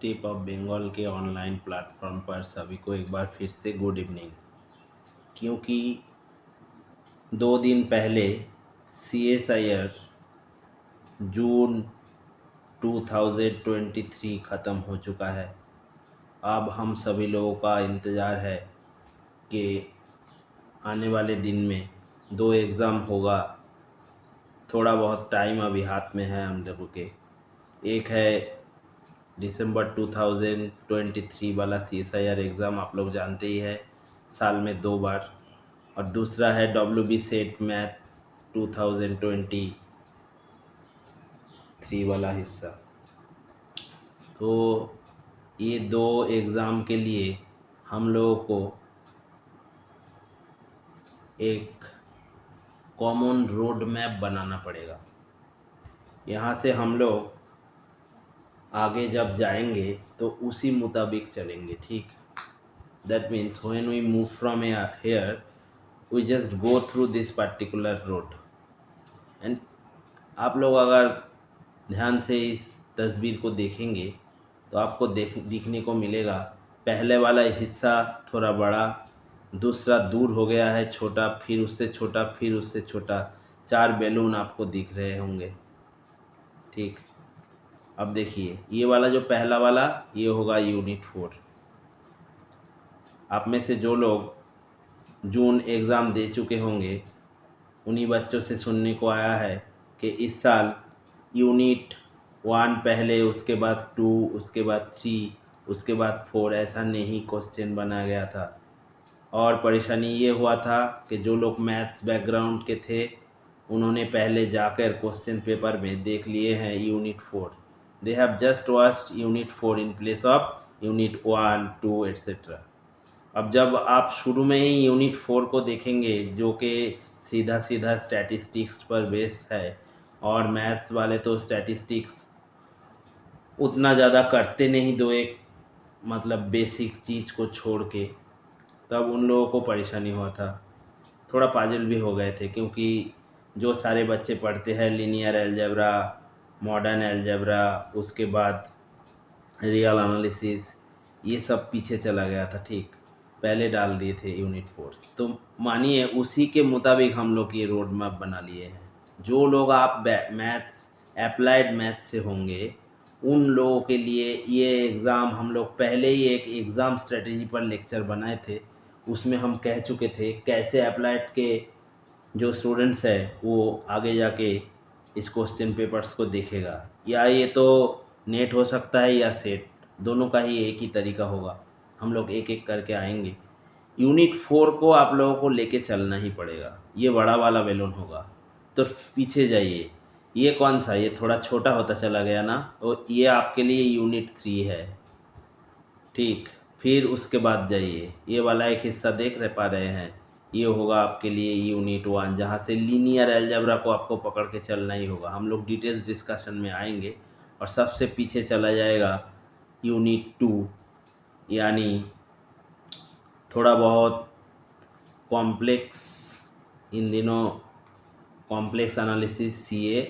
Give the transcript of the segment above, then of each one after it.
Tip of Bengal के online platform पर सभी को एक बार फिर से गुड इवनिंग। क्योंकि 2 दिन पहले CSIR जून 2023 ख़त्म हो चुका है। अब हम सभी लोगों का इंतज़ार है कि आने वाले दिन में 2 एग्ज़ाम होगा। थोड़ा बहुत टाइम अभी हाथ में है हम लोगों के। एक है दिसंबर 2023 वाला CSIR एग्ज़ाम, आप लोग जानते ही है, साल में 2 बार। और दूसरा है WB सेट मैथ 2023 वाला हिस्सा। तो ये 2 एग्ज़ाम के लिए हम लोगों को एक कॉमन रोड मैप बनाना पड़ेगा। यहाँ से हम लोग आगे जब जाएंगे तो उसी मुताबिक चलेंगे, ठीक। That means when we move from here we just go through this particular road। And आप लोग अगर ध्यान से इस तस्वीर को देखेंगे तो आपको दिखने को मिलेगा, पहले वाला हिस्सा थोड़ा बड़ा, दूसरा दूर हो गया है छोटा, फिर उससे छोटा, फिर उससे छोटा। 4 बैलून आपको दिख रहे होंगे, ठीक। अब देखिए, ये वाला जो पहला वाला, ये होगा यूनिट 4। आप में से जो लोग जून एग्ज़ाम दे चुके होंगे उन्हीं बच्चों से सुनने को आया है कि इस साल यूनिट 1 पहले, उसके बाद 2, उसके बाद 3, उसके बाद 4, ऐसा नहीं क्वेश्चन बना गया था। और परेशानी ये हुआ था कि जो लोग मैथ्स बैकग्राउंड के थे उन्होंने पहले जाकर क्वेश्चन पेपर में देख लिए हैं unit 4। They have just watched unit 4 in place of unit 1, 2 etcetera. अब जब आप शुरू में ही यूनिट 4 को देखेंगे जो कि सीधा सीधा स्टैटिस्टिक्स पर बेस है, और मैथ्स वाले तो स्टैटिस्टिक्स उतना ज़्यादा करते नहीं, दो एक मतलब बेसिक चीज़ को छोड़ के, तब उन लोगों को परेशानी हुआ था। थोड़ा पाजल भी हो गए थे क्योंकि जो सारे बच्चे पढ़ते हैं लीनियर अलजेब्रा, मॉडर्न अलजेब्रा, उसके बाद रियल एनालिसिस, ये सब पीछे चला गया था, ठीक। पहले डाल दिए थे यूनिट 4। तो मानिए उसी के मुताबिक हम लोग ये रोड मैप बना लिए हैं। जो लोग आप मैथ्स, अप्लाइड मैथ्स से होंगे उन लोगों के लिए ये एग्ज़ाम, हम लोग पहले ही एक एग्ज़ाम स्ट्रेटेजी पर लेक्चर बनाए थे। उसमें हम कह चुके थे कैसे अप्लाइड के जो स्टूडेंट्स है वो आगे जाके इस क्वेश्चन पेपर्स को देखेगा। या ये तो नेट हो सकता है या सेट, दोनों का ही एक ही तरीका होगा। हम लोग एक एक करके आएंगे। यूनिट 4 को आप लोगों को लेके चलना ही पड़ेगा। ये बड़ा वाला बैलून होगा, तो पीछे जाइए। ये कौन सा, ये थोड़ा छोटा होता चला गया ना, और ये आपके लिए यूनिट 3 है, ठीक। फिर उसके बाद जाइए, ये वाला एक हिस्सा देख पा रहे हैं, ये होगा आपके लिए यूनिट 1, जहाँ से लीनियर अलजेब्रा को आपको पकड़ के चलना ही होगा। हम लोग डिटेल्स डिस्कशन में आएंगे। और सबसे पीछे चला जाएगा यूनिट 2, यानी थोड़ा बहुत कॉम्प्लेक्स, इन दिनों कॉम्प्लेक्स एनालिसिस CA,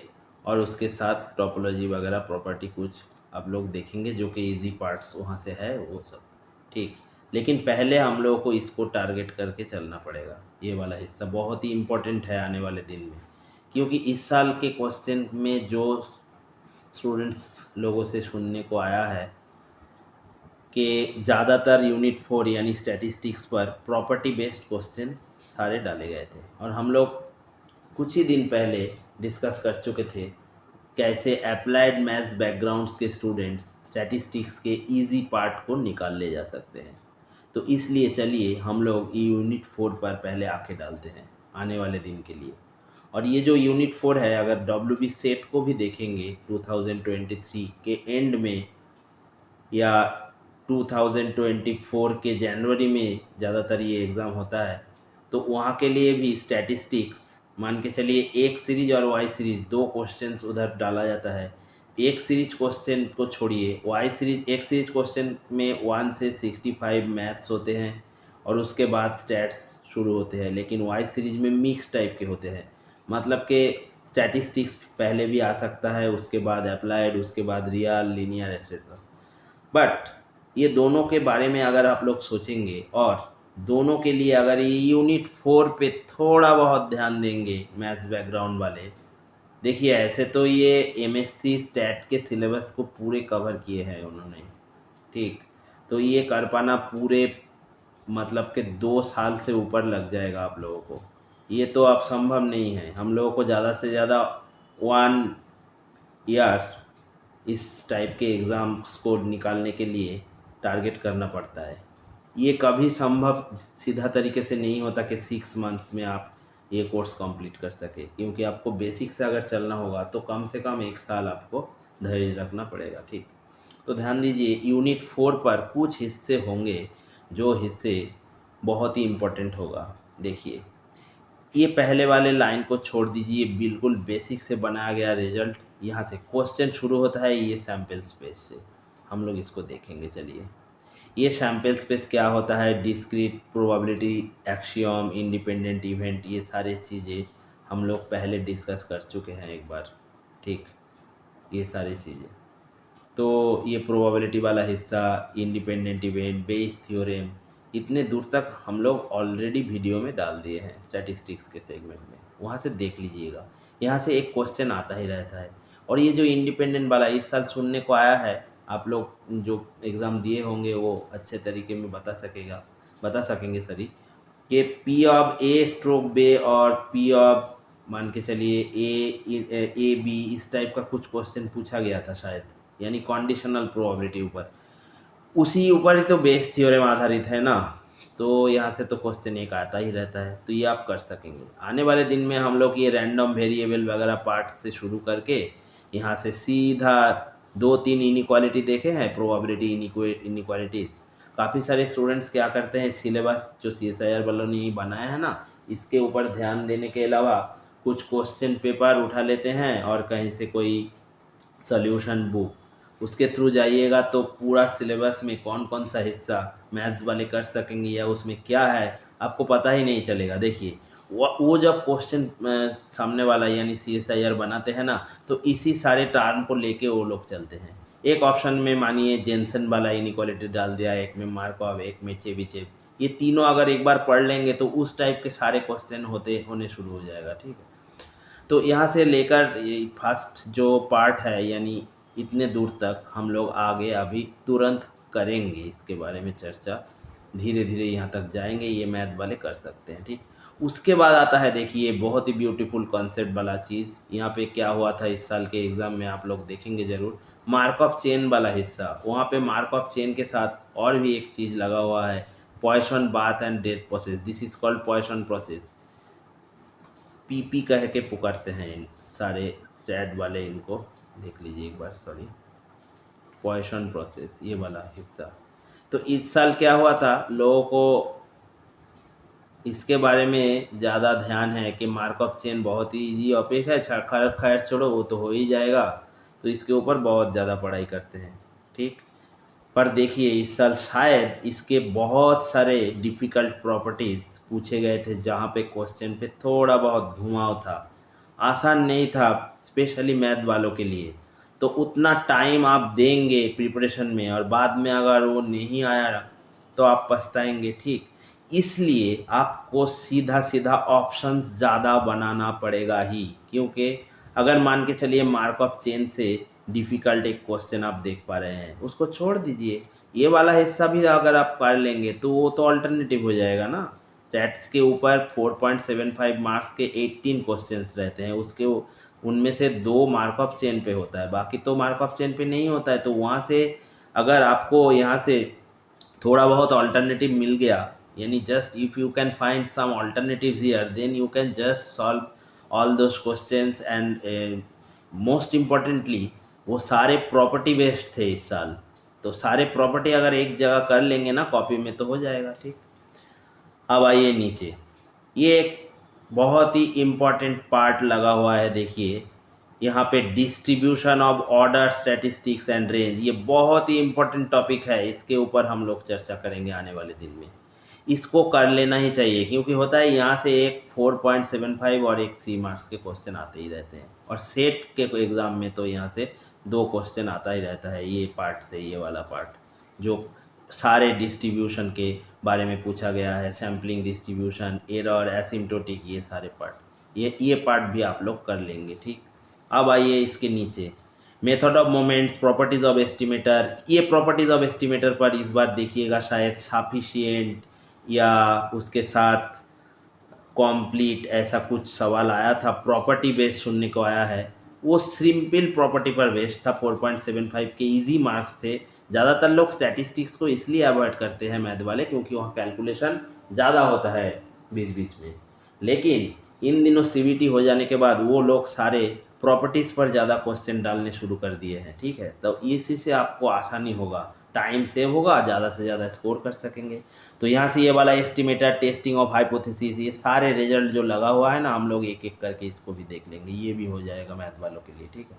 और उसके साथ टोपोलॉजी वगैरह प्रॉपर्टी कुछ आप लोग देखेंगे जो कि इजी पार्ट्स वहाँ से है वो सब, ठीक। लेकिन पहले हम लोगों को इसको टारगेट करके चलना पड़ेगा। ये वाला हिस्सा बहुत ही इम्पोर्टेंट है आने वाले दिन में, क्योंकि इस साल के क्वेश्चन में जो स्टूडेंट्स लोगों से सुनने को आया है कि ज़्यादातर यूनिट 4 यानी स्टैटिस्टिक्स पर प्रॉपर्टी बेस्ड क्वेश्चन सारे डाले गए थे। और हम लोग कुछ ही दिन पहले डिस्कस कर चुके थे कैसे अप्लाइड मैथ्स बैकग्राउंड्स के स्टूडेंट्स स्टैटिस्टिक्स के इजी पार्ट को निकाल ले जा सकते हैं। तो इसलिए चलिए हम लोग यूनिट 4 पर पहले आके डालते हैं आने वाले दिन के लिए। और ये जो यूनिट 4 है, अगर WB सेट को भी देखेंगे 2023 के एंड में या 2024 के जनवरी में ज़्यादातर ये एग्ज़ाम होता है, तो वहाँ के लिए भी स्टैटिस्टिक्स मान के चलिए एक सीरीज और वाई सीरीज, 2 क्वेश्चंस उधर डाला जाता है। एक सीरीज क्वेश्चन को छोड़िए, वाई सीरीज, एक सीरीज क्वेश्चन में 1 से 65 मैथ्स होते हैं और उसके बाद स्टैट्स शुरू होते हैं। लेकिन वाई सीरीज में मिक्स टाइप के होते हैं, मतलब कि स्टैटिस्टिक्स पहले भी आ सकता है, उसके बाद अप्लाइड, उसके बाद रियल, लीनियर एट्सेट्रा। बट ये दोनों के बारे में अगर आप लोग सोचेंगे और दोनों के लिए अगर ये यूनिट 4 पे थोड़ा बहुत ध्यान देंगे मैथ्स बैकग्राउंड वाले, देखिए ऐसे तो ये एमएससी स्टैट के सिलेबस को पूरे कवर किए हैं उन्होंने, ठीक। तो ये कर पाना पूरे मतलब कि 2 साल से ऊपर लग जाएगा आप लोगों को। ये तो अब संभव नहीं है। हम लोगों को ज़्यादा से ज़्यादा 1 ईयर इस टाइप के एग्ज़ाम्स को निकालने के लिए टारगेट करना पड़ता है। ये कभी संभव सीधा तरीके से नहीं होता कि 6 मंथ्स में आप ये कोर्स कंप्लीट कर सके, क्योंकि आपको बेसिक से अगर चलना होगा तो कम से कम 1 साल आपको धैर्य रखना पड़ेगा, ठीक। तो ध्यान दीजिए यूनिट 4 पर कुछ हिस्से होंगे जो हिस्से बहुत ही इम्पोर्टेंट होगा। देखिए ये पहले वाले लाइन को छोड़ दीजिए, बिल्कुल बेसिक से बनाया गया रिजल्ट। यहाँ से क्वेश्चन शुरू होता है ये सैम्पल स्पेस से, हम लोग इसको देखेंगे। चलिए ये सैम्पल स्पेस क्या होता है, discrete, probability, axiom, independent event, ये सारी चीज़ें हम लोग पहले डिस्कस कर चुके हैं एक बार, ठीक। ये सारी चीज़ें तो ये प्रोबेबिलिटी वाला हिस्सा, इंडिपेंडेंट इवेंट, बेस थ्योरम, इतने दूर तक हम लोग ऑलरेडी वीडियो में डाल दिए हैं स्टैटिस्टिक्स के सेगमेंट में, वहाँ से देख लीजिएगा। यहाँ से एक क्वेश्चन आता ही रहता है। और ये जो इंडिपेंडेंट वाला इस साल सुनने को आया है, आप लोग जो एग्ज़ाम दिए होंगे वो अच्छे तरीके में बता सकेंगे सॉरी, कि पी ऑफ ए स्ट्रोक बे और पी ऑफ मान के चलिए ए बी, इस टाइप का कुछ क्वेश्चन पूछा गया था शायद, यानी कंडीशनल प्रोबेबिलिटी ऊपर, उसी ऊपर ही तो बेस थ्योरम आधारित है ना। तो यहाँ से तो क्वेश्चन एक आता ही रहता है, तो ये आप कर सकेंगे। आने वाले दिन में हम लोग ये रैंडम वेरिएबल वगैरह पार्ट से शुरू करके यहाँ से सीधा 2-3 इनइक्वालिटी देखे हैं, प्रोबेबिलिटी इनइक्वालिटीज़। काफ़ी सारे स्टूडेंट्स क्या करते हैं, सिलेबस जो CSIR वालों ने बनाया है ना, इसके ऊपर ध्यान देने के अलावा कुछ क्वेश्चन पेपर उठा लेते हैं और कहीं से कोई सॉल्यूशन बुक, उसके थ्रू जाइएगा तो पूरा सिलेबस में कौन कौन सा हिस्सा मैथ्स वाले कर सकेंगे या उसमें क्या है आपको पता ही नहीं चलेगा। देखिए वो जब क्वेश्चन सामने वाला यानी CSIR बनाते हैं ना, तो इसी सारे टर्म को लेके वो लोग चलते हैं। एक ऑप्शन में मानिए जेनसन वाला इनइक्वालिटी डाल दिया, एक में मार्कov, एक में चेबीचेव, ये तीनों अगर एक बार पढ़ लेंगे तो उस टाइप के सारे क्वेश्चन होने शुरू हो जाएगा, ठीक है। तो यहाँ से लेकर ये फर्स्ट जो पार्ट है यानी इतने दूर तक हम लोग आगे अभी तुरंत करेंगे, इसके बारे में चर्चा धीरे धीरे यहाँ तक जाएंगे, ये मैथ वाले कर सकते हैं, ठीक। उसके बाद आता है देखिए बहुत ही ब्यूटीफुल कॉन्सेप्ट वाला चीज़। यहाँ पे क्या हुआ था इस साल के एग्ज़ाम में, आप लोग देखेंगे ज़रूर, मार्कअप चेन वाला हिस्सा। वहाँ पे मार्कअप चेन के साथ और भी एक चीज़ लगा हुआ है, Poisson bath and death process, this is called Poisson process. PP कह के पुकारते हैं इन सारे स्टैट वाले, इनको देख लीजिए एक बार, सॉरी, पॉइसन प्रोसेस ये वाला हिस्सा। तो इस साल क्या हुआ था, लोगों को इसके बारे में ज़्यादा ध्यान है कि मार्कअप चेन बहुत ही ईजी टॉपिक है, खैर छोड़ो वो तो हो ही जाएगा, तो इसके ऊपर बहुत ज़्यादा पढ़ाई करते हैं, ठीक। पर देखिए इस साल शायद इसके बहुत सारे डिफ़िकल्ट प्रॉपर्टीज़ पूछे गए थे, जहाँ पे क्वेश्चन पे थोड़ा बहुत घुमाव था, आसान नहीं था स्पेशली मैथ वालों के लिए। तो उतना टाइम आप देंगे प्रिपरेशन में और बाद में अगर वो नहीं आया तो आप पछताएंगे, ठीक। इसलिए आपको सीधा सीधा ऑप्शंस ज़्यादा बनाना पड़ेगा ही, क्योंकि अगर मान के चलिए मार्कअप चेन से डिफ़िकल्ट एक क्वेश्चन आप देख पा रहे हैं, उसको छोड़ दीजिए, ये वाला हिस्सा भी अगर आप कर लेंगे तो वो तो अल्टरनेटिव हो जाएगा ना। चैट्स के ऊपर 4.75 मार्क्स के 18 क्वेश्चंस रहते हैं, उसके उनमें से 2 मार्कअप चेन पे होता है, बाकी तो मार्कअप चेन पे नहीं होता है। तो वहाँ से अगर आपको यहाँ से थोड़ा बहुत अल्टरनेटिव मिल गया, यानी just if you can find some alternatives here, then you can just solve all those questions. And most importantly वो सारे प्रॉपर्टी बेस्ड थे इस साल, तो सारे प्रॉपर्टी अगर एक जगह कर लेंगे ना कॉपी में तो हो जाएगा, ठीक। अब आइए नीचे, ये एक बहुत ही इम्पॉर्टेंट पार्ट लगा हुआ है, देखिए यहाँ पे distribution of order, statistics and range, ये बहुत ही इम्पोर्टेंट टॉपिक है, इसके ऊपर हम लोग चर्चा करेंगे आने वाले दिन में। इसको कर लेना ही चाहिए, क्योंकि होता है यहाँ से एक 4.75 और एक 3 मार्क्स के क्वेश्चन आते ही रहते हैं, और सेट के एग्ज़ाम में तो यहाँ से 2 क्वेश्चन आता ही रहता है, ये पार्ट से ये वाला पार्ट। जो सारे डिस्ट्रीब्यूशन के बारे में पूछा गया है, सैम्पलिंग डिस्ट्रीब्यूशन, एरर, एसिम्प्टोटिक, ये सारे पार्ट, ये पार्ट भी आप लोग कर लेंगे। ठीक, अब आइए इसके नीचे method of moments, properties of estimator. ये प्रॉपर्टीज ऑफ एस्टिमेटर पर इस बार देखिएगा शायद सफिशिएंट या उसके साथ कॉम्प्लीट ऐसा कुछ सवाल आया था, प्रॉपर्टी बेस्ड सुनने को आया है। वो सिंपल प्रॉपर्टी पर बेस्ड था, 4.75 के इजी मार्क्स थे। ज़्यादातर लोग स्टैटिस्टिक्स को इसलिए अवॉइड करते हैं मैथ वाले, क्योंकि वहाँ कैलकुलेशन ज़्यादा होता है बीच बीच में। लेकिन इन दिनों सीवीटी हो जाने के बाद वो लोग सारे प्रॉपर्टीज़ पर ज़्यादा क्वेश्चन डालने शुरू कर दिए हैं। ठीक है, तो इसी से आपको आसानी होगा, टाइम सेव होगा, ज़्यादा से ज़्यादा स्कोर कर सकेंगे। तो यहाँ से ये वाला एस्टिमेटर, टेस्टिंग ऑफ हाइपोथेसिस, ये सारे रिजल्ट जो लगा हुआ है ना, हम लोग एक एक करके इसको भी देख लेंगे, ये भी हो जाएगा मैथ वालों के लिए। ठीक है,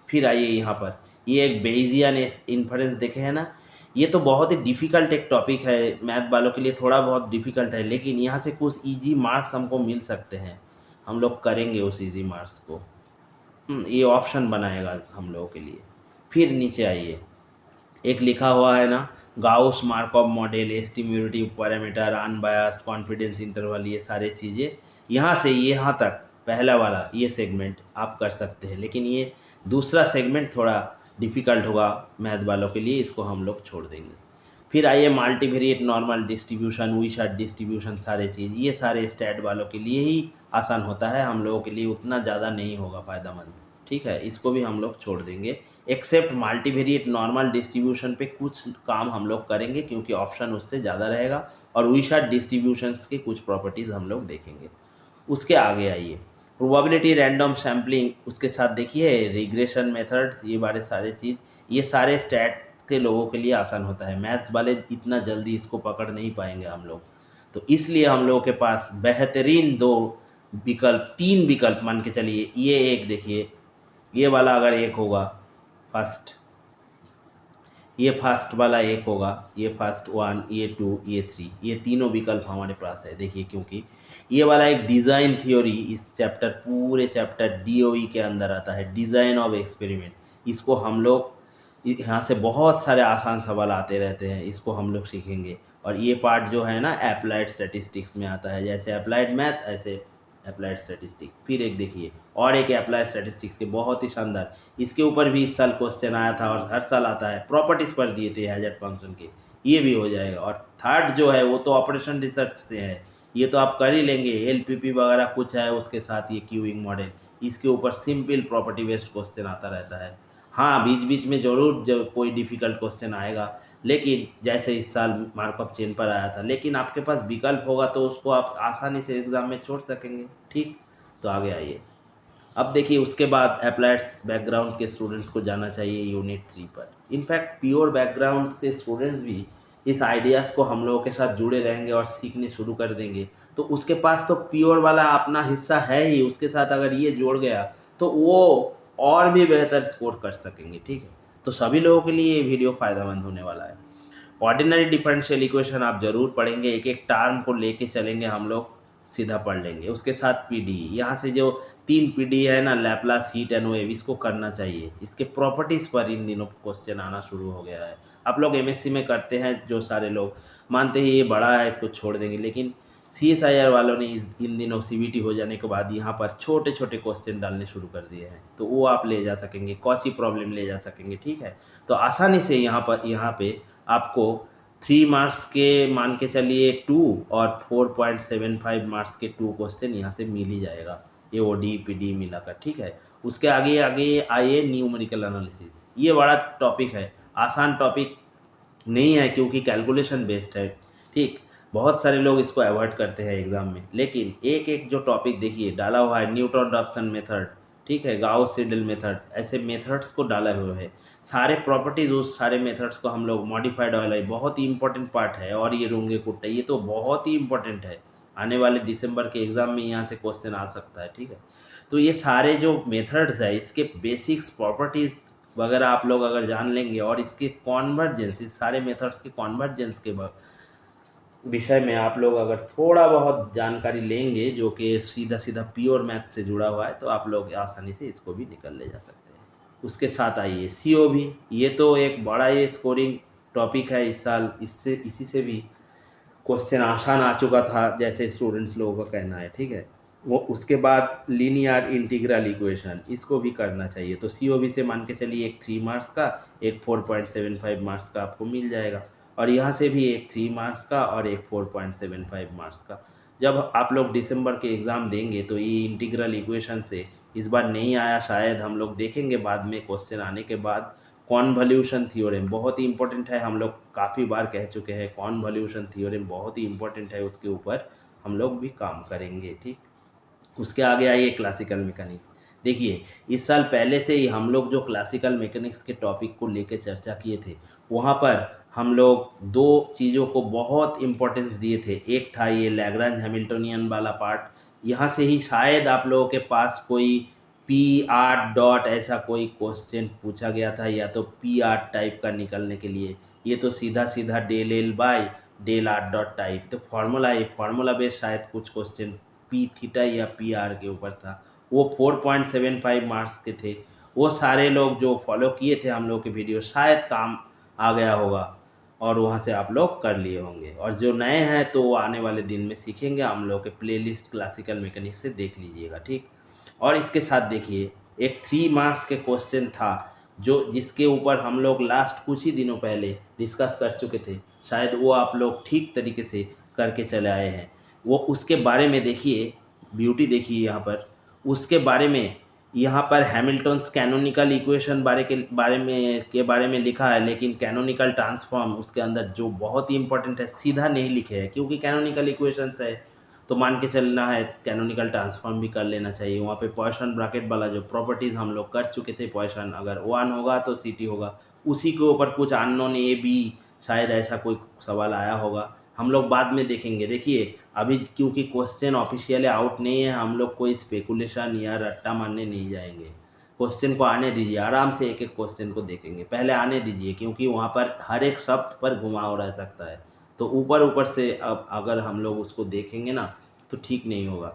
फिर आइए यहाँ पर ये एक बेयजियन इन्फरेंस देखे है ना, ये तो बहुत ही डिफ़िकल्ट एक टॉपिक है मैथ वालों के लिए, थोड़ा बहुत डिफ़िकल्ट है, लेकिन यहाँ से कुछ ईजी मार्क्स हमको मिल सकते हैं। हम लोग करेंगे उस ईजी मार्क्स को। ये ऑप्शन बनाएगा हम लोगों के लिए। फिर नीचे आइए, एक लिखा हुआ है ना, Gauss Markov model, estimative parameter, unbiased, confidence interval, ये सारे चीज़ें यहाँ से यहाँ तक पहला वाला ये सेगमेंट आप कर सकते हैं। लेकिन ये दूसरा सेगमेंट थोड़ा डिफ़िकल्ट होगा मैथ वालों के लिए, इसको हम लोग छोड़ देंगे। फिर आइए मल्टीवेरिएट नॉर्मल डिस्ट्रीब्यूशन, विशार्ट डिस्ट्रीब्यूशन, सारे चीज़, ये सारे स्टैट वालों के लिए ही आसान होता है, हम लोगों के लिए उतना ज़्यादा नहीं होगा फ़ायदेमंद। ठीक है, इसको भी हम लोग छोड़ देंगे। एक्सेप्ट मल्टीवेरिएट नॉर्मल डिस्ट्रीब्यूशन पे कुछ काम हम लोग करेंगे, क्योंकि ऑप्शन उससे ज़्यादा रहेगा, और विशार्ट डिस्ट्रीब्यूशंस के कुछ प्रॉपर्टीज़ हम लोग देखेंगे। उसके आगे आइए, प्रोबेबिलिटी, रैंडम सैम्पलिंग, उसके साथ देखिए रिग्रेशन मेथड्स, ये बारे सारे चीज़, ये सारे स्टैट के लोगों के लिए आसान होता है, मैथ्स वाले इतना जल्दी इसको पकड़ नहीं पाएंगे हम लोग। तो इसलिए हम लोगों के पास बेहतरीन दो विकल्प, तीन विकल्प मान के चलिए, ये एक देखिए, ये वाला अगर एक होगा फर्स्ट, ये फर्स्ट वाला एक होगा, ये फर्स्ट 1, ये 2, ये 3, ये तीनों विकल्प हमारे पास है। देखिए, क्योंकि ये वाला एक डिज़ाइन थ्योरी, इस चैप्टर, पूरे चैप्टर डीओई के अंदर आता है, डिज़ाइन ऑफ एक्सपेरिमेंट। इसको हम लोग यहाँ से बहुत सारे आसान सवाल आते रहते हैं, इसको हम लोग सीखेंगे। और ये पार्ट जो है ना अप्लाइड स्टैटिस्टिक्स में आता है, जैसे अप्लाइड मैथ ऐसे अप्लाइड स्टैटिस्टिक्स। फिर एक देखिए और एक अप्लाइड स्टैटिस्टिक्स के बहुत ही शानदार, इसके ऊपर भी इस साल क्वेश्चन आया था और हर साल आता है, प्रॉपर्टीज़ पर दिए थे हैजर्ड फंक्शन के, ये भी हो जाएगा। और थर्ड जो है वो तो ऑपरेशन रिसर्च से है, ये तो आप कर ही लेंगे, एलपीपी वगैरह कुछ है उसके साथ, ये क्यूइंग मॉडल, इसके ऊपर सिंपल प्रॉपर्टी बेस्ड क्वेश्चन आता रहता है। हाँ, बीच बीच में ज़रूर जो कोई डिफ़िकल्ट क्वेश्चन आएगा, लेकिन जैसे इस साल मार्कअप चेन पर आया था, लेकिन आपके पास विकल्प होगा तो उसको आप आसानी से एग्ज़ाम में छोड़ सकेंगे। ठीक, तो आगे आइए। अब देखिए उसके बाद अप्लाइड बैकग्राउंड के स्टूडेंट्स को जाना चाहिए यूनिट 3 पर। इनफैक्ट प्योर बैकग्राउंड के स्टूडेंट्स भी इस आइडियाज़ को हम लोगों के साथ जुड़े रहेंगे और सीखने शुरू कर देंगे, तो उसके पास तो प्योर वाला अपना हिस्सा है ही, उसके साथ अगर ये जोड़ गया तो वो और भी बेहतर स्कोर कर सकेंगे। ठीक है, तो सभी लोगों के लिए ये वीडियो फ़ायदेमंद होने वाला है। ऑर्डिनरी डिफरेंशियल इक्वेशन आप ज़रूर पढ़ेंगे, एक एक टर्म को लेके चलेंगे हम लोग, सीधा पढ़ लेंगे। उसके साथ पीडी, यहाँ से जो 3 पीडी है ना, लैपलास, हीट एंड वेव, इसको करना चाहिए। इसके प्रॉपर्टीज़ पर इन दिनों क्वेश्चन आना शुरू हो गया है। आप लोग एमएससी में करते हैं, जो सारे लोग मानते हैं ये बड़ा है इसको छोड़ देंगे, लेकिन सीएसआईआर वालों ने इन दिनों सीबीटी हो जाने के बाद यहाँ पर छोटे छोटे क्वेश्चन डालने शुरू कर दिए हैं, तो वो आप ले जा सकेंगे, कौची प्रॉब्लम ले जा सकेंगे। ठीक है, तो आसानी से यहाँ पे आपको 3 मार्क्स के मान के चलिए 2 और 4.75 मार्क्स के 2 क्वेश्चन यहाँ से मिल ही जाएगा, ये ओडी पीडी मिलाकर। ठीक है, उसके आगे आगे आइए न्यूमेरिकल एनालिसिस, ये बड़ा टॉपिक है, आसान टॉपिक नहीं है क्योंकि कैलकुलेशन बेस्ड है। ठीक, बहुत सारे लोग इसको अवॉइड करते हैं एग्जाम में, लेकिन एक एक जो टॉपिक देखिए डाला हुआ है, न्यूटन रॉप्सन मेथड, ठीक है, गाउस सीडल मेथड, ऐसे मेथड्स को डाला हुआ है, सारे प्रॉपर्टीज उस सारे मेथड्स को हम लोग मॉडिफाइड वाला बहुत ही इंपॉर्टेंट पार्ट है। और ये रूंगे कुट्टे, ये तो बहुत ही इंपॉर्टेंट है, आने वाले दिसंबर के एग्ज़ाम में यहाँ से क्वेश्चन आ सकता है। ठीक है, तो ये सारे जो मेथड्स है इसके बेसिक्स प्रॉपर्टीज़ वगैरह आप लोग अगर जान लेंगे, और इसके कॉन्वर्जेंस, इस सारे मेथड्स के कॉन्वर्जेंस के विषय में आप लोग अगर थोड़ा बहुत जानकारी लेंगे, जो कि सीधा सीधा प्योर मैथ से जुड़ा हुआ है, तो आप लोग आसानी से इसको भी निकल ले जा सकते हैं। उसके साथ आइए सीओ भी, ये तो एक बड़ा ये स्कोरिंग टॉपिक है इस साल, इससे इसी से भी क्वेश्चन आसान आ चुका था जैसे स्टूडेंट्स लोगों का कहना है, ठीक है। वो उसके बाद लीनियर इंटीग्रल इक्वेशन, इसको भी करना चाहिए। तो सीओबी से मान के चलिए एक 3 मार्क्स का, एक 4.75 मार्क्स का आपको मिल जाएगा, और यहाँ से भी एक 3 मार्क्स का और एक 4.75 मार्क्स का। जब आप लोग दिसंबर के एग्ज़ाम देंगे तो ये इंटीग्रल इक्वेशन से इस बार नहीं आया, शायद हम लोग देखेंगे बाद में क्वेश्चन आने के बाद। कॉन्वोल्यूशन थ्योरम बहुत ही इंपॉर्टेंट है, हम लोग काफ़ी बार कह चुके हैं, कॉन्वोल्यूशन थ्योरम बहुत ही इंपॉर्टेंट है, उसके ऊपर हम लोग भी काम करेंगे, ठीक। उसके आगे आइए क्लासिकल मैकेनिक्स। देखिए इस साल पहले से ही हम लोग जो क्लासिकल मैकेनिक्स के टॉपिक को लेकर चर्चा किए थे, वहाँ पर हम लोग दो चीज़ों को बहुत इम्पोर्टेंस दिए थे। एक था ये लैग्रांज हैमिल्टनियन वाला पार्ट, यहाँ से ही शायद आप लोगों के पास कोई पी आर डॉट ऐसा कोई क्वेश्चन पूछा गया था, या तो पी आर टाइप का निकलने के लिए। ये तो सीधा सीधा del L by del r dot type, तो फार्मूला बेस्ड शायद कुछ क्वेश्चन पी थीटा या पी आर के ऊपर था। वो 4.75 मार्क्स के थे। वो सारे लोग जो फॉलो किए थे हम लोग के वीडियो, शायद काम आ गया होगा और वहाँ से आप लोग कर लिए होंगे। और जो नए हैं तो वो आने वाले दिन में सीखेंगे, हम लोग के प्लेलिस्ट क्लासिकल मैकेनिक्स से देख लीजिएगा, ठीक। और इसके साथ देखिए एक 3 मार्क्स के क्वेश्चन था जो जिसके ऊपर हम लोग लास्ट कुछ ही दिनों पहले डिस्कस कर चुके थे, शायद वो आप लोग ठीक तरीके से करके चले आए हैं। वो उसके बारे में देखिए, ब्यूटी देखिए यहाँ पर, उसके बारे में यहाँ पर हैमिल्टन्स कैनोनिकल इक्वेशन बारे में लिखा है, लेकिन कैनोनिकल ट्रांसफॉर्म उसके अंदर जो बहुत ही इंपॉर्टेंट है सीधा नहीं लिखे हैं, क्योंकि कैनोनिकल इक्वेशंस है तो मान के चलना है कैनोनिकल ट्रांसफॉर्म भी कर लेना चाहिए। वहाँ पे पॉइसन ब्रैकेट वाला जो प्रॉपर्टीज़ हम लोग कर चुके थे, पॉइसन अगर 1 होगा तो सीटी होगा, उसी के ऊपर कुछ अननोन ए बी, शायद ऐसा कोई सवाल आया होगा, हम लोग बाद में देखेंगे। देखिए अभी क्योंकि क्वेश्चन ऑफिशियली आउट नहीं है, हम लोग कोई स्पेकुलेशन या रट्टा मारने नहीं जाएंगे। क्वेश्चन को आने दीजिए, आराम से एक एक क्वेश्चन को देखेंगे, पहले आने दीजिए, क्योंकि वहाँ पर हर एक शब्द पर घुमाव रह सकता है। तो ऊपर ऊपर से अब अगर हम लोग उसको देखेंगे ना तो ठीक नहीं होगा,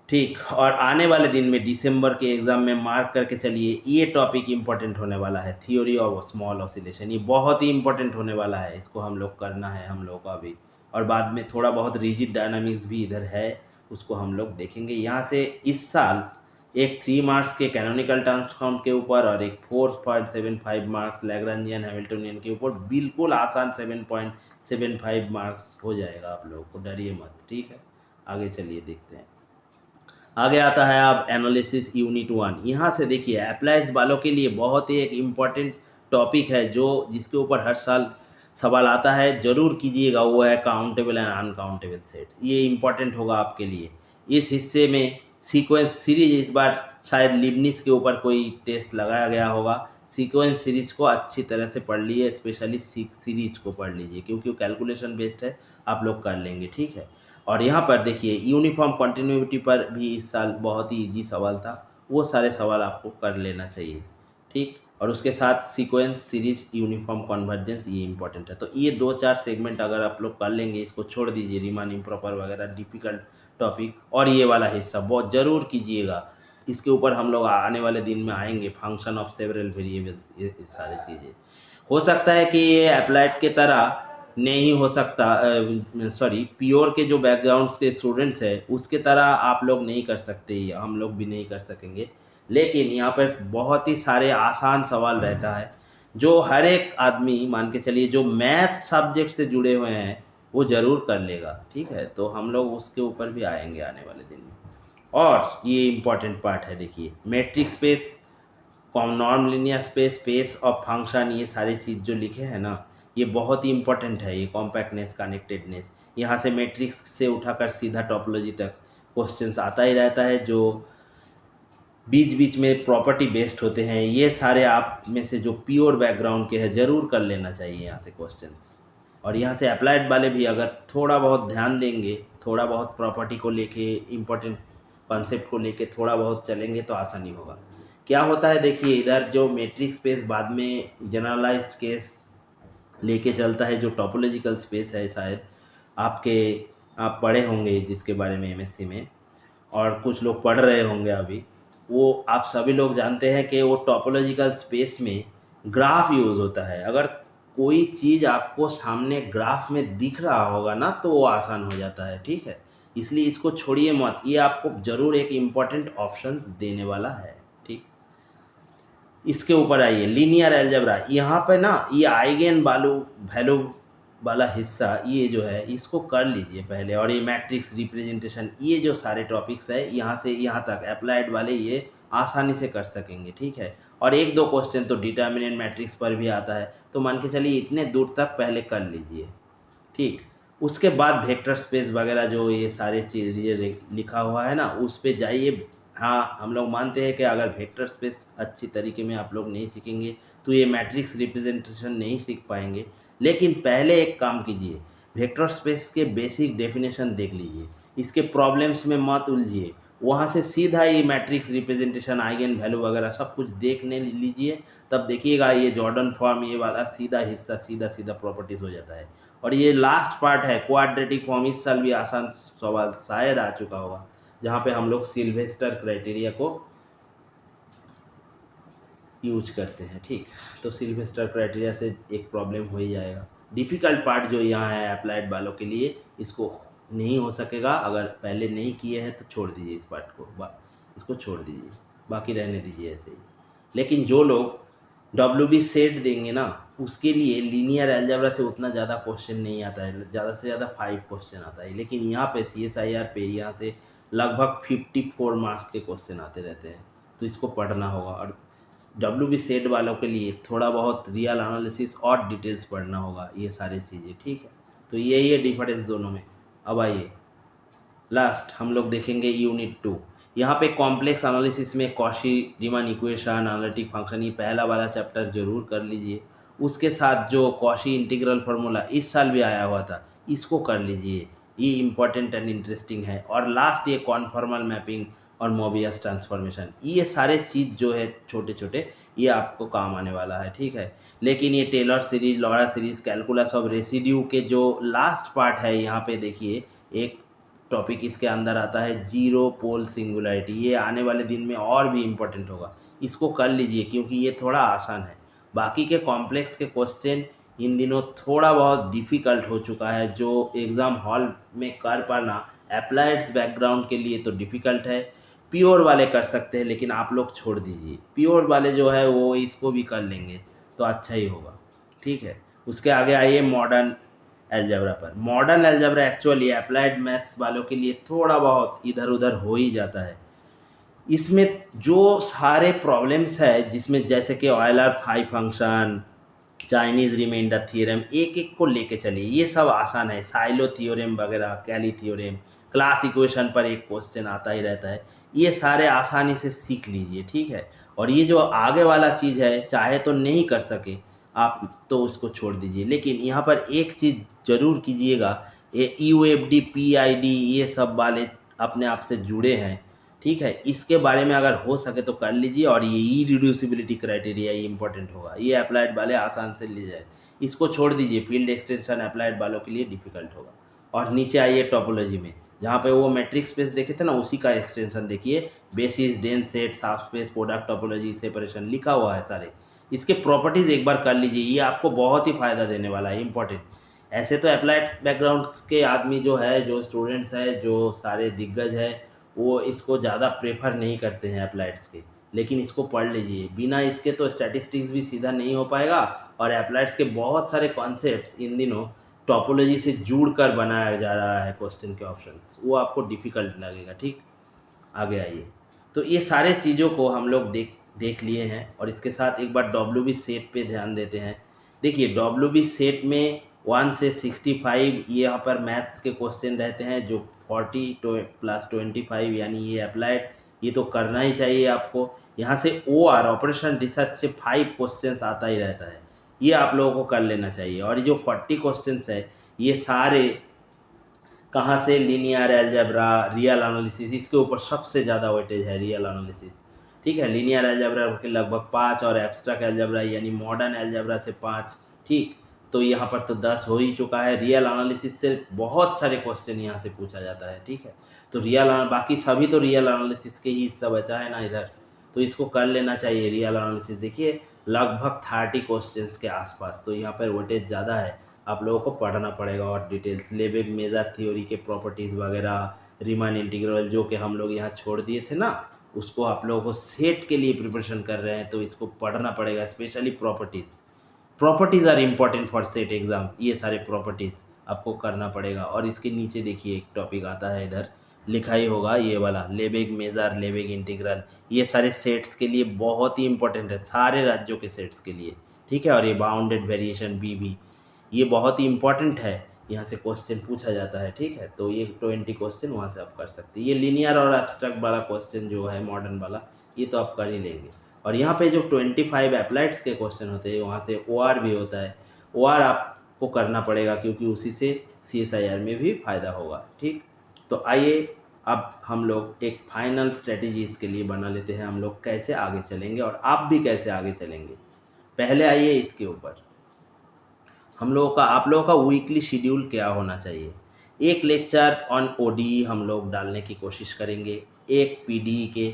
ठीक। और आने वाले दिन में दिसंबर के एग्ज़ाम में मार्क करके चलिए, ये टॉपिक इंपॉर्टेंट होने वाला है, थ्योरी ऑफ स्मॉल ऑसिलेशन। ये बहुत ही इंपॉर्टेंट होने वाला है, इसको हम लोग करना है हम लोग का अभी। और बाद में थोड़ा बहुत रिजिड डायनामिक्स भी इधर है, उसको हम लोग देखेंगे। यहाँ से इस साल एक 3 मार्क्स के कैनोनिकल ट्रांसफॉर्म के ऊपर और एक 4.75 मार्क्स लैग्रांजियन हैमिल्टनियन के ऊपर बिल्कुल आसान 7.75 मार्क्स हो जाएगा, आप लोगों को डरिए मत, ठीक है। आगे चलिए देखते हैं। आगे आता है अब एनालिसिस यूनिट 1। यहाँ से देखिए अप्लाइड्स वालों के लिए बहुत ही एक इम्पॉर्टेंट टॉपिक है जो जिसके ऊपर हर साल सवाल आता है, ज़रूर कीजिएगा, वो है काउंटेबल एंड अनकाउंटेबल सेट्स। ये इम्पॉर्टेंट होगा आपके लिए। इस हिस्से में सीक्वेंस सीरीज, इस बार शायद लिबनिस के ऊपर कोई टेस्ट लगाया गया होगा। सीक्वेंस सीरीज को अच्छी तरह से पढ़ लीजिए, स्पेशली सीरीज को पढ़ लीजिए, क्योंकि कैलकुलेशन बेस्ड है, आप लोग कर लेंगे, ठीक है। और यहाँ पर देखिए यूनिफॉर्म कंटिन्यूटी पर भी इस साल बहुत ही इजी सवाल था, वो सारे सवाल आपको कर लेना चाहिए, ठीक। और उसके साथ सीक्वेंस सीरीज यूनिफॉर्म कन्वर्जेंस, ये इंपॉर्टेंट है। तो ये 2-4 सेगमेंट अगर आप लोग कर लेंगे, इसको छोड़ दीजिए रीमान इम्प्रॉपर वगैरह डिफिकल्ट टॉपिक, और ये वाला हिस्सा बहुत ज़रूर कीजिएगा। इसके ऊपर हम लोग आने वाले दिन में आएंगे, फंक्शन ऑफ सेवरल वेरिएबल्स, ये सारी चीज़ें। हो सकता है कि ये अप्लाइड के तरह नहीं हो सकता, सॉरी प्योर के जो बैकग्राउंड्स के स्टूडेंट्स हैं उसके तरह आप लोग नहीं कर सकते, हम लोग भी नहीं कर सकेंगे। लेकिन यहाँ पर बहुत ही सारे आसान सवाल रहता है जो हर एक आदमी, मान के चलिए जो मैथ सब्जेक्ट से जुड़े हुए हैं वो ज़रूर कर लेगा, ठीक है। तो हम लोग उसके ऊपर भी आएंगे आने वाले दिन में। और ये इम्पॉर्टेंट पार्ट है, देखिए matric space, non linear space, space of function, ये सारी चीज़ जो लिखे हैं ना, ये बहुत ही इंपॉर्टेंट है। ये कॉम्पैक्टनेस, कनेक्टेडनेस, यहाँ से मैट्रिक्स से उठाकर सीधा टॉपोलॉजी तक क्वेश्चंस आता ही रहता है, जो बीच बीच में प्रॉपर्टी बेस्ड होते हैं। ये सारे आप में से जो प्योर बैकग्राउंड के हैं ज़रूर कर लेना चाहिए यहाँ से क्वेश्चंस। और यहाँ से अप्लाइड वाले भी अगर थोड़ा बहुत ध्यान देंगे, थोड़ा बहुत प्रॉपर्टी को लेके, इम्पोर्टेंट कॉन्सेप्ट को लेके थोड़ा बहुत चलेंगे तो आसानी होगा। क्या होता है देखिए, इधर जो मैट्रिक्स स्पेस बाद में जनरलाइज्ड केस लेके चलता है, जो टोपोलॉजिकल स्पेस है, शायद आप पढ़े होंगे जिसके बारे में एमएससी में, और कुछ लोग पढ़ रहे होंगे अभी, वो आप सभी लोग जानते हैं कि वो टोपोलॉजिकल स्पेस में ग्राफ यूज़ होता है। अगर कोई चीज़ आपको सामने ग्राफ में दिख रहा होगा ना तो वो आसान हो जाता है, ठीक है। इसलिए इसको छोड़िए मत, ये आपको ज़रूर एक इम्पॉर्टेंट ऑप्शंस देने वाला है, ठीक। इसके ऊपर आइए, लीनियर अलजेब्रा। यहाँ पे ना ये आइगन वैल्यू वाला हिस्सा ये जो है इसको कर लीजिए पहले, और ये मैट्रिक्स रिप्रेजेंटेशन, ये जो सारे टॉपिक्स है यहाँ से यहाँ तक अप्लाइड वाले ये आसानी से कर सकेंगे, ठीक है। और एक दो क्वेश्चन तो डिटर्मिनेंट मैट्रिक्स पर भी आता है, तो मान के चलिए इतने दूर तक पहले कर लीजिए, ठीक। उसके बाद वेक्टर स्पेस वगैरह जो ये सारे चीज़ें लिखा हुआ है ना उस पे जाइए। हाँ, हम लोग मानते हैं कि अगर वेक्टर स्पेस अच्छी तरीके में आप लोग नहीं सीखेंगे तो ये मैट्रिक्स रिप्रेजेंटेशन नहीं सीख पाएंगे। लेकिन पहले एक काम कीजिए, वेक्टर स्पेस के बेसिक डेफिनेशन देख लीजिए, इसके प्रॉब्लम्स में मत उलझिए, वहाँ से सीधा ये मैट्रिक्स रिप्रेजेंटेशन आइगन वैल्यू वगैरह सब कुछ देखने लीजिए। तब देखिएगा ये जॉर्डन फॉर्म ये वाला सीधा हिस्सा सीधा सीधा प्रॉपर्टीज़ हो जाता है। और ये लास्ट पार्ट है क्वाड्रेटिक फॉर्म, इस साल भी आसान सवाल शायद आ चुका होगा, जहाँ पे हम लोग सिल्वेस्टर क्राइटेरिया को यूज करते हैं, ठीक। तो सिल्वेस्टर क्राइटेरिया से एक प्रॉब्लम हो ही जाएगा। डिफ़िकल्ट पार्ट जो यहाँ है अप्लाइड वालों के लिए, इसको नहीं हो सकेगा, अगर पहले नहीं किए हैं तो छोड़ दीजिए इस पार्ट को, इसको छोड़ दीजिए, बाकी रहने दीजिए ऐसे ही। लेकिन जो लोग WB सेट देंगे ना उसके लिए लीनियर अलजेब्रा से उतना ज़्यादा क्वेश्चन नहीं आता है, ज़्यादा से ज़्यादा 5 क्वेश्चन आता है। लेकिन यहाँ पे CSIR पे यहाँ से लगभग 54 मार्क्स के क्वेश्चन आते रहते हैं, तो इसको पढ़ना होगा। और WB सेट वालों के लिए थोड़ा बहुत रियल एनालिसिस और डिटेल्स पढ़ना होगा, ये सारी चीज़ें, ठीक है। तो यही है डिफरेंस दोनों में। अब आइए लास्ट हम लोग देखेंगे यूनिट 2। यहाँ पे कॉम्प्लेक्स एनालिसिस में कॉशी रीमन इक्वेशन, एनालिटिक फंक्शन, ये पहला वाला चैप्टर जरूर कर लीजिए। उसके साथ जो कॉशी इंटीग्रल फार्मूला इस साल भी आया हुआ था इसको कर लीजिए, ये इम्पॉर्टेंट एंड इंटरेस्टिंग है। और लास्ट ये कॉन्फॉर्मल मैपिंग और मोबियस ट्रांसफॉर्मेशन, ये सारे चीज़ जो है छोटे छोटे ये आपको काम आने वाला है, ठीक है। लेकिन ये टेलर सीरीज, लॉरा सीरीज, कैलकुलस ऑफ रेसिड्यू के जो लास्ट पार्ट है यहाँ पे देखिए, एक टॉपिक इसके अंदर आता है जीरो पोल सिंगुलरिटी, ये आने वाले दिन में और भी इम्पोर्टेंट होगा, इसको कर लीजिए क्योंकि ये थोड़ा आसान है। बाकी के कॉम्प्लेक्स के क्वेश्चन इन दिनों थोड़ा बहुत डिफ़िकल्ट हो चुका है, जो एग्ज़ाम हॉल में कर पाना अप्लाइड्स बैकग्राउंड के लिए तो डिफ़िकल्ट है। प्योर वाले कर सकते हैं लेकिन आप लोग छोड़ दीजिए, प्योर वाले जो है वो इसको भी कर लेंगे तो अच्छा ही होगा, ठीक है। उसके आगे आइए मॉडर्न अलजेब्रा पर। Modern algebra actually applied maths वालों के लिए थोड़ा बहुत इधर उधर हो ही जाता है। इसमें जो सारे प्रॉब्लम्स है जिसमें जैसे कि Euler phi function, Chinese remainder theorem, एक एक को लेके चलिए, ये सब आसान है। साइलो थ्योरम वगैरह, कैली थ्योरम, क्लास इक्वेशन पर एक क्वेश्चन आता ही रहता है, ये सारे आसानी से सीख लीजिए, ठीक है। और ये जो आगे वाला चीज़ है चाहे तो नहीं कर सके आप तो उसको छोड़ दीजिए, लेकिन यहाँ पर एक चीज़ ज़रूर कीजिएगा, ये UFD PID ये सब वाले अपने आप से जुड़े हैं, ठीक है। इसके बारे में अगर हो सके तो कर लीजिए। और ये इरिड्यूसिबिलिटी क्राइटेरिया ये इंपॉर्टेंट होगा, ये अप्लाइड वाले आसान से ले जाए, इसको छोड़ दीजिए। फील्ड एक्सटेंशन अप्लाइड वालों के लिए डिफिकल्ट होगा। और नीचे आइए टोपोलॉजी में, जहाँ पे वो मैट्रिक्स स्पेस देखे थे ना उसी का एक्सटेंशन देखिए, बेसिस, डेंस सेट, साफ स्पेस, प्रोडक्ट टोपोलॉजी, सेपरेशन लिखा हुआ है सारे, इसके प्रॉपर्टीज़ एक बार कर लीजिए, ये आपको बहुत ही फ़ायदा देने वाला है, इंपॉर्टेंट। ऐसे तो अप्लाइड बैकग्राउंड के आदमी जो है, जो स्टूडेंट्स है, जो सारे दिग्गज है, वो इसको ज़्यादा प्रेफर नहीं करते हैं अप्लाइड्स के, लेकिन इसको पढ़ लीजिए। बिना इसके तो स्टैटिस्टिक्स भी सीधा नहीं हो पाएगा, और अप्लाइड्स के बहुत सारे कॉन्सेप्ट्स इन दिनों टोपोलॉजी से जुड़ कर बनाया जा रहा है क्वेश्चन के ऑप्शंस, वो आपको डिफ़िकल्ट लगेगा, ठीक। आगे आइए। तो ये सारे चीज़ों को हम लोग देख लिए हैं, और इसके साथ एक बार WB सेट पे ध्यान देते हैं। देखिए WB सेट में 1 से 65 ये यहाँ पर मैथ्स के क्वेश्चन रहते हैं, जो 40 + 25 यानी ये अप्लाइड, ये तो करना ही चाहिए आपको। यहाँ से OR ऑपरेशन रिसर्च से 5 क्वेश्चंस आता ही रहता है, ये आप लोगों को कर लेना चाहिए। और ये जो 40 क्वेश्चंस है ये सारे कहाँ से, लीनियर अलजेब्रा, रियल एनालिसिस, इसके ऊपर सबसे ज़्यादा वेटेज है रियल एनालिसिस, ठीक है। लीनियर अलजेब्रा के लगभग 5 और एब्स्ट्रैक्ट अलजेब्रा यानी मॉडर्न अलजेब्रा से 5, ठीक। तो यहाँ पर तो 10 हो ही चुका है। रियल एनालिसिस से बहुत सारे क्वेश्चन यहाँ से पूछा जाता है, ठीक है। तो बाकी सभी तो रियल एनालिसिस के ही हिस्सा बचा है ना इधर, तो इसको कर लेना चाहिए रियल एनालिसिस। देखिए लगभग 30 क्वेश्चंस के आसपास। तो यहाँ पर वेटेज ज़्यादा है, आप लोगों को पढ़ना पड़ेगा और डिटेल्स। लेबेग मेजर थ्योरी के प्रॉपर्टीज़ वगैरह, रीमान इंटीग्रल जो कि हम लोग यहाँ छोड़ दिए थे ना, उसको आप लोगों को सेट के लिए प्रिपरेशन कर रहे हैं तो इसको पढ़ना पड़ेगा, specially properties are important for SET exam. ये सारे प्रॉपर्टीज़ आपको करना पड़ेगा। और इसके नीचे देखिए एक टॉपिक आता है, इधर लिखा ही होगा ये वाला, लेबेग मेजर, लेबेग इंटीग्रल। ये सारे सेट्स के लिए बहुत ही इंपॉर्टेंट है, सारे राज्यों के सेट्स के लिए, ठीक है। और ये बाउंडेड वेरिएशन बी भी, ये बहुत ही इंपॉर्टेंट है, यहाँ से क्वेश्चन पूछा जाता है, ठीक है। तो ये 20 क्वेश्चन वहाँ से आप कर सकते हैं। ये लीनियर और एब्स्ट्रैक्ट वाला क्वेश्चन जो है मॉडर्न वाला, ये तो आप कर ही लेंगे। और यहाँ पे जो 25 अप्लाइड्स के क्वेश्चन होते हैं, वहाँ से OR भी होता है। OR आपको करना पड़ेगा क्योंकि उसी से CSIR में भी फ़ायदा होगा, ठीक। तो आइए अब हम लोग एक फाइनल स्ट्रेटेजी इसके लिए बना लेते हैं, हम लोग कैसे आगे चलेंगे और आप भी कैसे आगे चलेंगे। पहले आइए इसके ऊपर हम लोगों का, आप लोगों का वीकली शेड्यूल क्या होना चाहिए। एक लेक्चर ऑन ODE हम लोग डालने की कोशिश करेंगे, एक PDE के,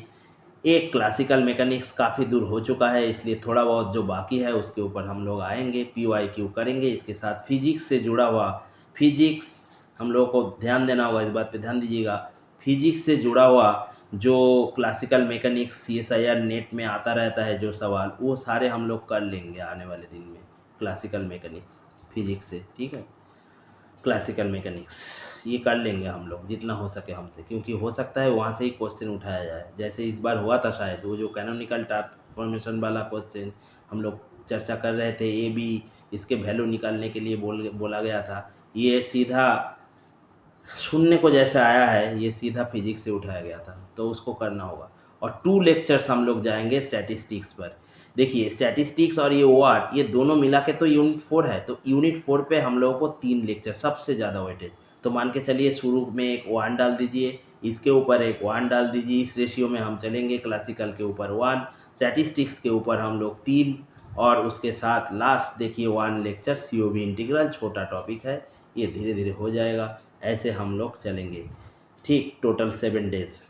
एक क्लासिकल मैकेनिक्स काफ़ी दूर हो चुका है इसलिए थोड़ा बहुत जो बाकी है उसके ऊपर हम लोग आएंगे, PYQ करेंगे। इसके साथ फिजिक्स से जुड़ा हुआ, फिजिक्स हम लोगों को ध्यान देना होगा, इस बात पे ध्यान दीजिएगा। फिजिक्स से जुड़ा हुआ जो क्लासिकल मैकेनिक्स CSIR नेट में आता रहता है जो सवाल, वो सारे हम लोग कर लेंगे आने वाले दिन में, क्लासिकल मैकेनिक्स फिजिक्स से, ठीक है। क्लासिकल मैकेनिक्स ये कर लेंगे हम लोग जितना हो सके हमसे, क्योंकि हो सकता है वहाँ से ही क्वेश्चन उठाया जाए, जैसे इस बार हुआ था शायद, वो जो कैनोनिकल ट्रांसफॉर्मेशन वाला क्वेश्चन हम लोग चर्चा कर रहे थे, ये भी इसके वैल्यू निकालने के लिए बोला गया था, ये सीधा शून्य को जैसे आया है, ये सीधा फिजिक्स से उठाया गया था, तो उसको करना होगा। और 2 लेक्चर्स हम लोग जाएंगे स्टैटिस्टिक्स पर। देखिए स्टैटिस्टिक्स और ये OR, ये दोनों मिला के तो यूनिट 4 है, तो यूनिट 4 पे हम लोगों को 3 लेक्चर सबसे ज़्यादा वेटेज। तो मान के चलिए शुरू में एक 1 डाल दीजिए, इसके ऊपर एक 1 डाल दीजिए, इस रेशियो में हम चलेंगे। क्लासिकल के ऊपर 1, स्टैटिस्टिक्स के ऊपर हम लोग 3, और उसके साथ लास्ट देखिए 1 लेक्चर COB इंटीग्रल, छोटा टॉपिक है, ये धीरे धीरे हो जाएगा। ऐसे हम लोग चलेंगे, ठीक। टोटल 7 डेज,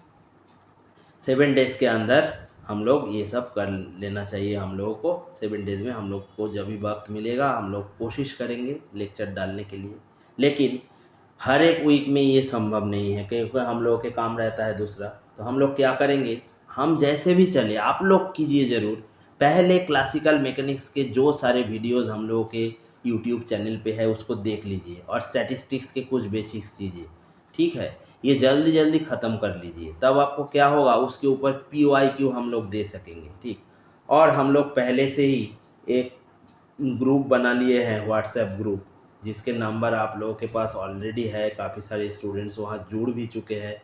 7 डेज़ के अंदर हम लोग ये सब कर लेना चाहिए हम लोगों को। 7 डेज़ में हम लोग को जब भी वक्त मिलेगा हम लोग कोशिश करेंगे लेक्चर डालने के लिए, लेकिन हर एक वीक में ये संभव नहीं है क्योंकि हम लोगों के काम रहता है दूसरा। तो हम लोग क्या करेंगे, हम जैसे भी चले, आप लोग कीजिए ज़रूर, पहले क्लासिकल मैकेनिक्स के जो सारे वीडियोज़ हम लोगों के यूट्यूब चैनल पे है उसको देख लीजिए, और स्टैटिस्टिक्स के कुछ बेसिक्स कीजिए, ठीक है। ये जल्दी जल्दी ख़त्म कर लीजिए, तब आपको क्या होगा, उसके ऊपर PYQ हम लोग दे सकेंगे, ठीक। और हम लोग पहले से ही एक ग्रुप बना लिए हैं, व्हाट्सएप ग्रुप, जिसके नंबर आप लोगों के पास ऑलरेडी है, काफ़ी सारे स्टूडेंट्स वहाँ जुड़ भी चुके हैं।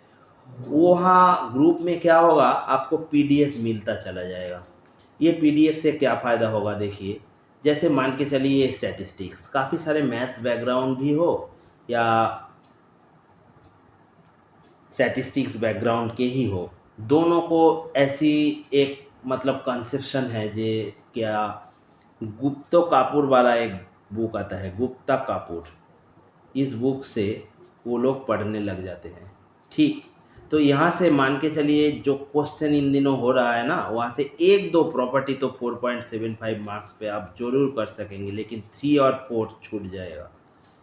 वहाँ ग्रुप में क्या होगा, आपको PDF मिलता चला जाएगा। ये PDF से क्या फ़ायदा होगा, देखिए जैसे मान के चलिए ये स्टैटिस्टिक्स, काफ़ी सारे मैथ्स बैकग्राउंड भी हो या स्टैटिस्टिक्स बैकग्राउंड के ही हो, दोनों को ऐसी एक मतलब कंसेप्शन है जे क्या, गुप्तो कापुर वाला एक बुक आता है, गुप्ता कापुर, इस बुक से वो लोग पढ़ने लग जाते हैं, ठीक। तो यहाँ से मान के चलिए जो क्वेश्चन इन दिनों हो रहा है ना, वहाँ से 1-2 प्रॉपर्टी तो 4.75 मार्क्स पे आप जरूर कर सकेंगे, लेकिन 3 और 4 छूट जाएगा।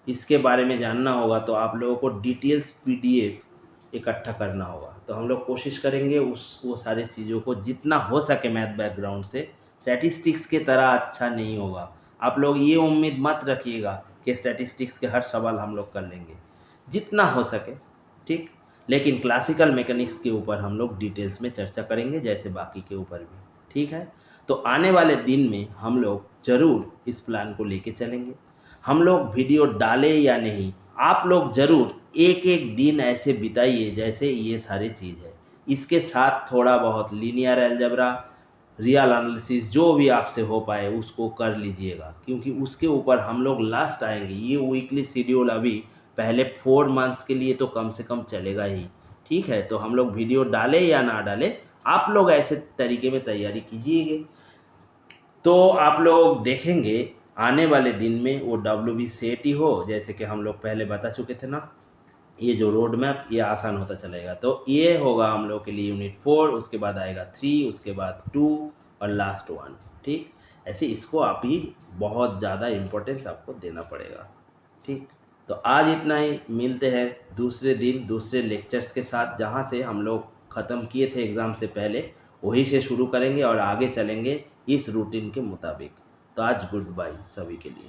इसके बारे में जानना होगा तो आप लोगों को डिटेल्स PDF इकट्ठा करना होगा। तो हम लोग कोशिश करेंगे वो सारी चीज़ों को जितना हो सके, मैथ बैकग्राउंड से, स्टैटिस्टिक्स के तरह अच्छा नहीं होगा। आप लोग ये उम्मीद मत रखिएगा कि स्टैटिस्टिक्स के हर सवाल हम लोग कर लेंगे, जितना हो सके, ठीक। लेकिन क्लासिकल मैकेनिक्स के ऊपर हम लोग डिटेल्स में चर्चा करेंगे, जैसे बाकी के ऊपर भी, ठीक है। तो आने वाले दिन में हम लोग ज़रूर इस प्लान को लेके चलेंगे। हम लोग वीडियो डालें या नहीं, आप लोग ज़रूर एक एक दिन ऐसे बिताइए जैसे ये सारी चीज़ है। इसके साथ थोड़ा बहुत लीनियर अलजेब्रा, रियल एनालिसिस जो भी आपसे हो पाए उसको कर लीजिएगा, क्योंकि उसके ऊपर हम लोग लास्ट आएंगे। ये वीकली शेड्यूल अभी पहले 4 मंथ्स के लिए तो कम से कम चलेगा ही, ठीक है। तो हम लोग वीडियो डालें या ना डालें, आप लोग ऐसे तरीके में तैयारी कीजिएगा, तो आप लोग देखेंगे आने वाले दिन में वो WB सेट ही हो, जैसे कि हम लोग पहले बता चुके थे ना, ये जो रोड मैप ये आसान होता चलेगा। तो ये होगा हम लोग के लिए यूनिट 4, उसके बाद आएगा 3, उसके बाद 2 और लास्ट 1, ठीक। ऐसे इसको आप ही बहुत ज़्यादा इम्पोर्टेंस आपको देना पड़ेगा। ठीक, तो आज इतना ही, मिलते हैं दूसरे दिन दूसरे लेक्चर्स के साथ, जहाँ से हम लोग ख़त्म किए थे एग्ज़ाम से पहले वहीं से शुरू करेंगे और आगे चलेंगे इस रूटीन के मुताबिक। तो आज गुड बाय सभी के लिए।